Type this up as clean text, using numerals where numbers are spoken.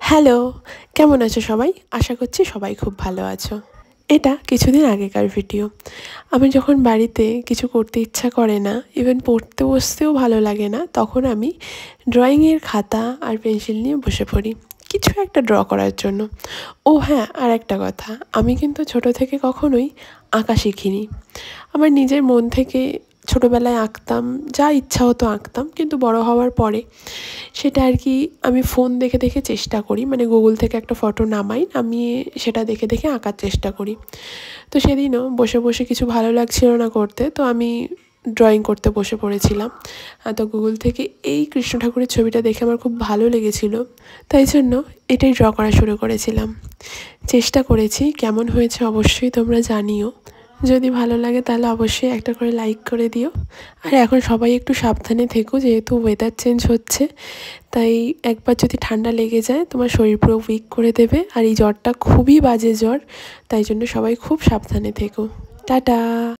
Hello, কেমন আছো সবাই? আশা করছি সবাই খুব ভালো আছো। এটা কিছুদিন আগেকার ভিডিও। আমি যখন বাড়িতে কিছু করতে ইচ্ছা করে না, ইভেন পড়তে বসতেও ভালো লাগে না, তখন আমি ড্রয়িংয়ের খাতা আর পেন্সিল নিয়ে বসে পড়ি কিছু একটা ড্র করার জন্য। ও হ্যাঁ, আর একটা কথা, আমি কিন্তু ছোটো থেকে কখনোই আঁকা শিখিনি। আমার নিজের মন থেকে ছোটোবেলায় আঁকতাম, যা ইচ্ছা হতো আঁকতাম, কিন্তু বড় হওয়ার পরে সেটা আর কি আমি ফোন দেখে দেখে চেষ্টা করি, মানে গুগল থেকে একটা ফটো নামাই, নামিয়ে সেটা দেখে দেখে আঁকার চেষ্টা করি। তো সেদিনও বসে বসে কিছু ভালো লাগছিল না করতে, তো আমি ড্রয়িং করতে বসে পড়েছিলাম। তো গুগল থেকে এই কৃষ্ণ ঠাকুরের ছবিটা দেখে আমার খুব ভালো লেগেছিল, তাই জন্য এটাই ড্র করা শুরু করেছিলাম। চেষ্টা করেছি, কেমন হয়েছে অবশ্যই তোমরা জানিও। যদি ভালো লাগে তাহলে অবশ্যই একটা করে লাইক করে দিও। আর এখন সবাই একটু সাবধানে থেকো, যেহেতু ওয়েদার চেঞ্জ হচ্ছে, তাই একবার যদি ঠান্ডা লেগে যায় তোমার শরীর পুরো উইক করে দেবে, আর এই জ্বরটা খুবই বাজে জ্বর, তাই জন্য সবাই খুব সাবধানে থেকো। টাটা।